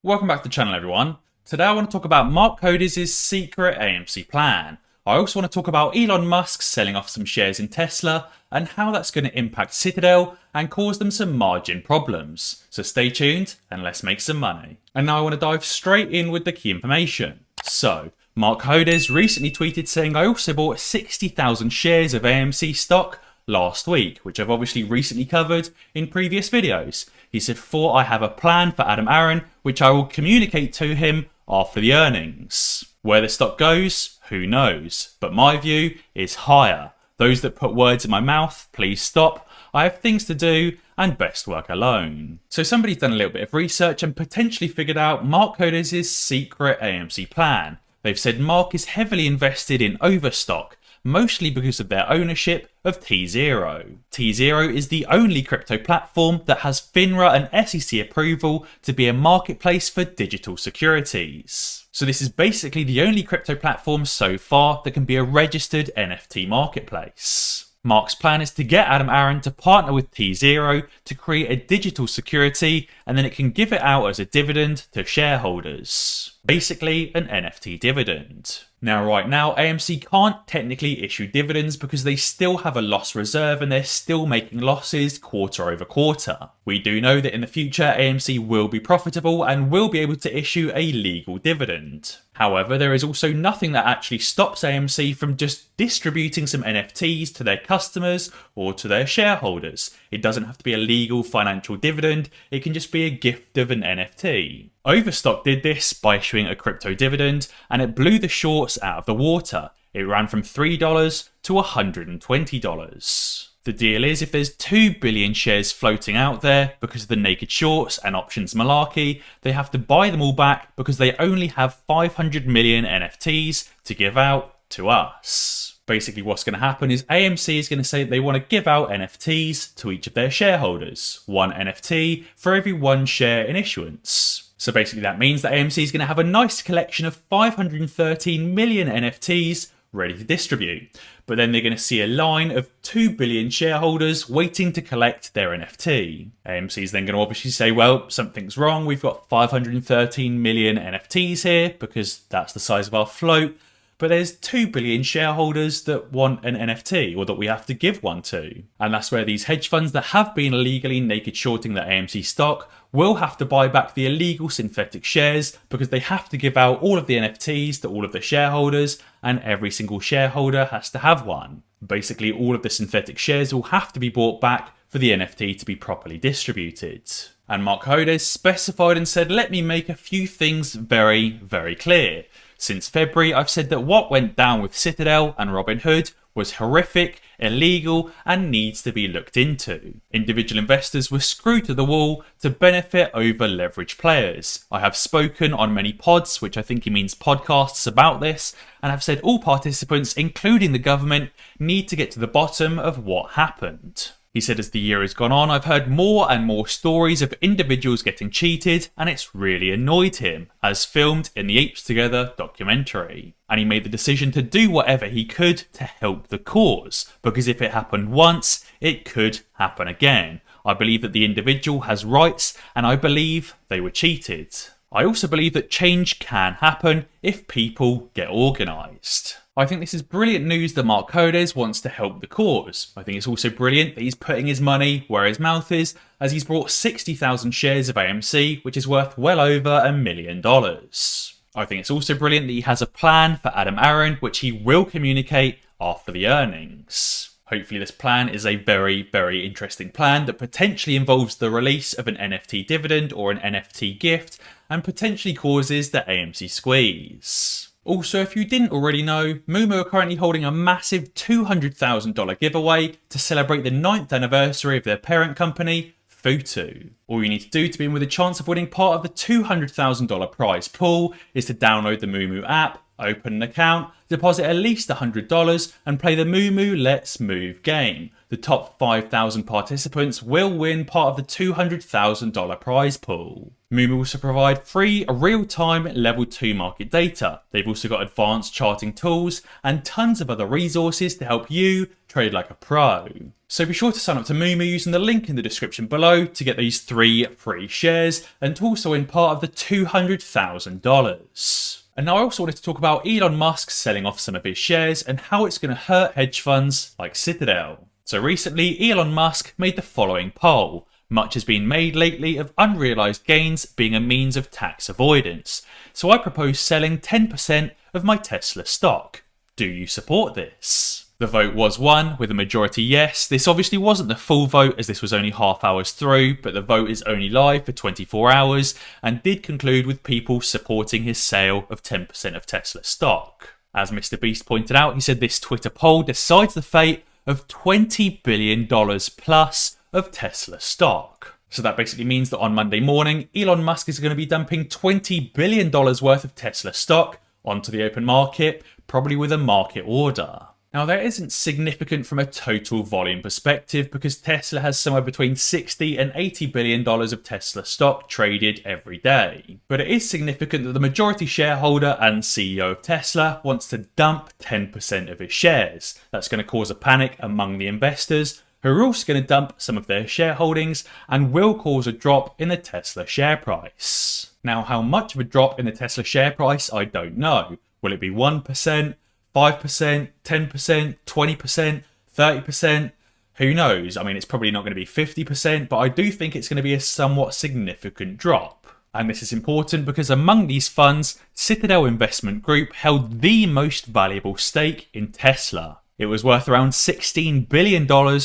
Welcome back to the channel, everyone. Today I want to talk about Marc Cohodes' secret AMC plan. I also want to talk about Elon Musk selling off some shares in Tesla and how that's going to impact Citadel and cause them some margin problems. So stay tuned and let's make some money. And now I want to dive straight in with the key information. So, Marc Cohodes recently tweeted saying, "I also bought 60,000 shares of AMC stock last week," which I've obviously recently covered in previous videos. He said, "For I have a plan for Adam Aron, which I will communicate to him after the earnings." Where the stock goes, who knows? But my view is higher. Those that put words in my mouth, please stop. I have things to do and best work alone. So somebody's done a little bit of research and potentially figured out Marc Cohodes' secret AMC plan. They've said Marc is heavily invested in Overstock, mostly because of their ownership of TZero. TZero is the only crypto platform that has FINRA and SEC approval to be a marketplace for digital securities. So this is basically the only crypto platform so far that can be a registered NFT marketplace. Marc's plan is to get Adam Aron to partner with TZero to create a digital security, and then it can give it out as a dividend to shareholders. Basically an NFT dividend. Now right now AMC can't technically issue dividends because they still have a loss reserve and they're still making losses quarter over quarter. We do know that in the future AMC will be profitable and will be able to issue a legal dividend. However, there is also nothing that actually stops AMC from just distributing some NFTs to their customers or to their shareholders. It doesn't have to be a legal financial dividend, it can just be a gift of an NFT. Overstock did this by issuing a crypto dividend and it blew the shorts out of the water. It ran from $3 to $120. The deal is if there's 2 billion shares floating out there because of the naked shorts and options malarkey, they have to buy them all back because they only have 500 million NFTs to give out to us. Basically what's going to happen is AMC is going to say they want to give out NFTs to each of their shareholders. 1 NFT for every 1 share in issuance. So basically that means that AMC is going to have a nice collection of 513 million NFTs ready to distribute. But then they're going to see a line of 2 billion shareholders waiting to collect their NFT. AMC is then going to obviously say, well, something's wrong. We've got 513 million NFTs here because that's the size of our float. But there's 2 billion shareholders that want an NFT or that we have to give one to. And that's where these hedge funds that have been illegally naked shorting the AMC stock will have to buy back the illegal synthetic shares because they have to give out all of the NFTs to all of the shareholders and every single shareholder has to have one. Basically, all of the synthetic shares will have to be bought back for the NFT to be properly distributed. And Marc Cohodes specified and said, "Let me make a few things very, very clear. Since February, I've said that what went down with Citadel and Robinhood was horrific, illegal, and needs to be looked into. Individual investors were screwed to the wall to benefit over leveraged players. I have spoken on many pods, which I think he means podcasts, about this, and have said all participants, including the government, need to get to the bottom of what happened." He said as the year has gone on, I've heard more and more stories of individuals getting cheated and it's really annoyed him, as filmed in the Apes Together documentary. And he made the decision to do whatever he could to help the cause, because if it happened once, it could happen again. I believe that the individual has rights and I believe they were cheated. I also believe that change can happen if people get organised. I think this is brilliant news that Marc Cohodes wants to help the cause. I think it's also brilliant that he's putting his money where his mouth is, as he's bought 60,000 shares of AMC, which is worth well over $1 million. I think it's also brilliant that he has a plan for Adam Aron, which he will communicate after the earnings. Hopefully this plan is a very, very interesting plan that potentially involves the release of an NFT dividend or an NFT gift and potentially causes the AMC squeeze. Also, if you didn't already know, Moomoo are currently holding a massive $200,000 giveaway to celebrate the 9th anniversary of their parent company, Futu. All you need to do to be in with a chance of winning part of the $200,000 prize pool is to download the Moomoo app, open an account, deposit at least $100 and play the Moomoo Let's Move game. the top 5,000 participants will win part of the $200,000 prize pool. Moomoo also provide free real-time level 2 market data. They've also got advanced charting tools and tons of other resources to help you trade like a pro. So be sure to sign up to Moomoo using the link in the description below to get these 3 free shares and to also win part of the $200,000. And now I also wanted to talk about Elon Musk selling off some of his shares and how it's going to hurt hedge funds like Citadel. So recently, Elon Musk made the following poll. Much has been made lately of unrealised gains being a means of tax avoidance. So I propose selling 10% of my Tesla stock. Do you support this? The vote was won with a majority yes. This obviously wasn't the full vote as this was only half hours through, but the vote is only live for 24 hours and did conclude with people supporting his sale of 10% of Tesla stock. As Mr. Beast pointed out, he said this Twitter poll decides the fate of $20 billion plus of Tesla stock. So that basically means that on Monday morning, Elon Musk is going to be dumping $20 billion worth of Tesla stock onto the open market, probably with a market order. Now that isn't significant from a total volume perspective because Tesla has somewhere between $60 and $80 billion of Tesla stock traded every day. But it is significant that the majority shareholder and CEO of Tesla wants to dump 10% of his shares. That's going to cause a panic among the investors, who are also going to dump some of their shareholdings and will cause a drop in the Tesla share price. Now how much of a drop in the Tesla share price I don't know. Will it be 1%? 5%, 10%, 20%, 30%, who knows? I mean, it's probably not going to be 50%, but I do think it's going to be a somewhat significant drop. And this is important because among these funds, Citadel Investment Group held the most valuable stake in Tesla. It was worth around $16 billion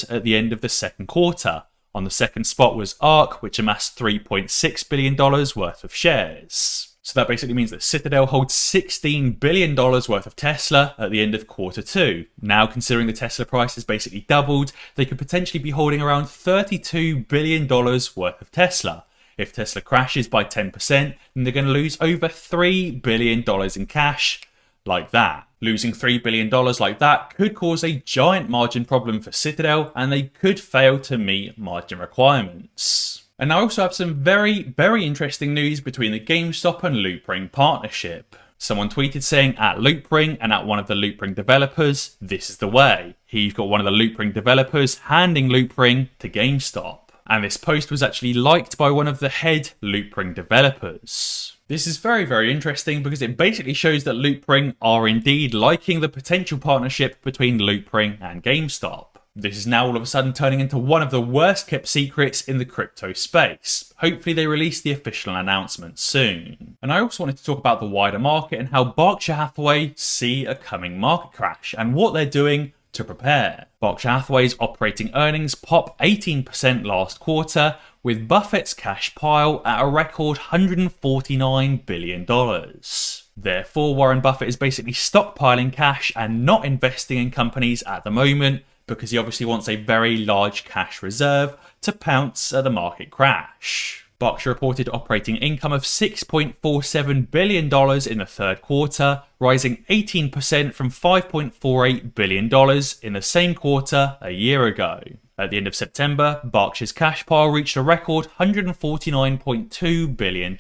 at the end of the second quarter. On the second spot was ARK, which amassed $3.6 billion worth of shares. So that basically means that Citadel holds $16 billion worth of Tesla at the end of quarter 2. Now, considering the Tesla price has basically doubled, they could potentially be holding around $32 billion worth of Tesla. If Tesla crashes by 10%, then they're going to lose over $3 billion in cash like that. Losing $3 billion like that could cause a giant margin problem for Citadel, and they could fail to meet margin requirements. And I also have some very interesting news between the GameStop and Loopring partnership. Someone tweeted saying at Loopring and at one of the Loopring developers, this is the way. Here you've got one of the Loopring developers handing Loopring to GameStop. And this post was actually liked by one of the head Loopring developers. This is very interesting because it basically shows that Loopring are indeed liking the potential partnership between Loopring and GameStop. This is now all of a sudden turning into one of the worst kept secrets in the crypto space. Hopefully they release the official announcement soon. And I also wanted to talk about the wider market and how Berkshire Hathaway see a coming market crash and what they're doing to prepare. Berkshire Hathaway's operating earnings pop 18% last quarter, with Buffett's cash pile at a record $149 billion. Therefore, Warren Buffett is basically stockpiling cash and not investing in companies at the moment, because he obviously wants a very large cash reserve to pounce at the market crash. Berkshire reported operating income of $6.47 billion in the third quarter, rising 18% from $5.48 billion in the same quarter a year ago. At the end of September, Berkshire's cash pile reached a record $149.2 billion.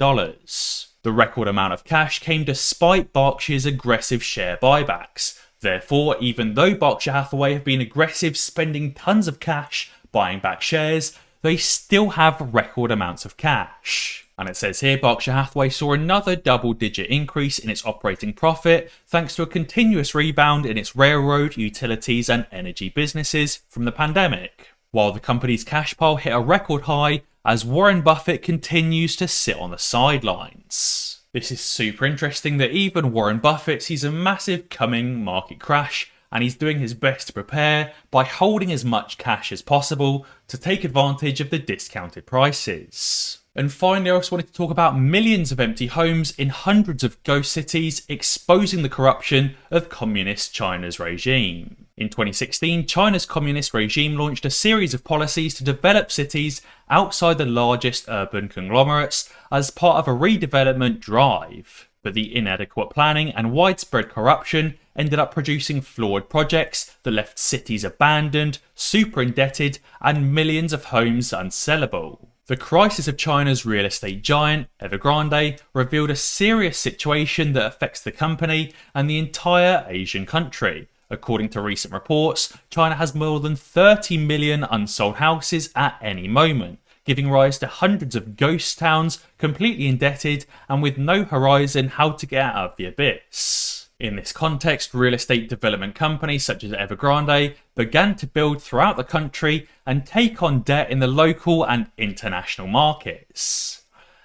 The record amount of cash came despite Berkshire's aggressive share buybacks. Therefore, even though Berkshire Hathaway have been aggressive spending tons of cash buying back shares, they still have record amounts of cash. And it says here Berkshire Hathaway saw another double-digit increase in its operating profit thanks to a continuous rebound in its railroad, utilities and energy businesses from the pandemic, while the company's cash pile hit a record high as Warren Buffett continues to sit on the sidelines. This is super interesting that even Warren Buffett sees a massive coming market crash and he's doing his best to prepare by holding as much cash as possible to take advantage of the discounted prices. And finally, I also wanted to talk about millions of empty homes in hundreds of ghost cities exposing the corruption of communist China's regime. In 2016, China's communist regime launched a series of policies to develop cities outside the largest urban conglomerates as part of a redevelopment drive. But the inadequate planning and widespread corruption ended up producing flawed projects that left cities abandoned, super indebted, and millions of homes unsellable. The crisis of China's real estate giant, Evergrande, revealed a serious situation that affects the company and the entire Asian country. According to recent reports, China has more than 30 million unsold houses at any moment, giving rise to hundreds of ghost towns, completely indebted and with no horizon how to get out of the abyss. In this context, real estate development companies such as Evergrande began to build throughout the country and take on debt in the local and international markets.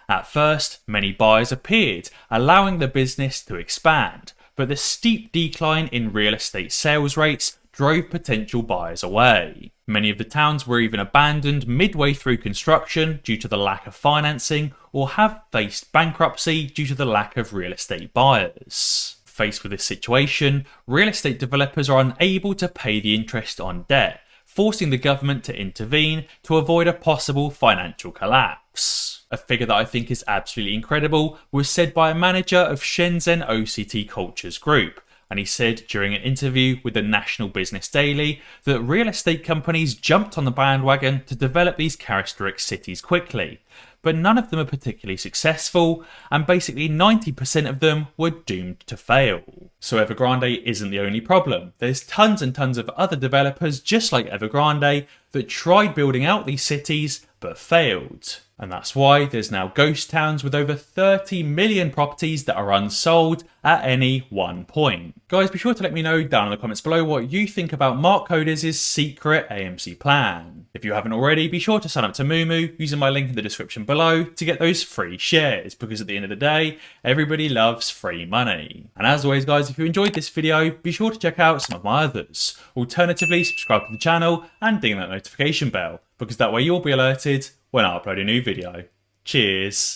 At first, many buyers appeared, allowing the business to expand, but the steep decline in real estate sales rates drove potential buyers away. Many of the towns were even abandoned midway through construction due to the lack of financing, or have faced bankruptcy due to the lack of real estate buyers. Faced with this situation, real estate developers are unable to pay the interest on debt, forcing the government to intervene to avoid a possible financial collapse. A figure that I think is absolutely incredible was said by a manager of Shenzhen OCT Cultures Group, and he said during an interview with the National Business Daily that real estate companies jumped on the bandwagon to develop these characteristic cities quickly, but none of them are particularly successful, and basically 90% of them were doomed to fail. So Evergrande isn't the only problem. There's tons and tons of other developers just like Evergrande that tried building out these cities but failed. And that's why there's now ghost towns with over 30 million properties that are unsold at any one point. Guys, be sure to let me know down in the comments below what you think about Marc Cohodes' secret AMC plan. If you haven't already, be sure to sign up to Moomoo using my link in the description below to get those free shares, because at the end of the day, everybody loves free money. And as always guys, if you enjoyed this video, be sure to check out some of my others. Alternatively, subscribe to the channel and ding that notification bell, because that way you'll be alerted when I upload a new video. Cheers!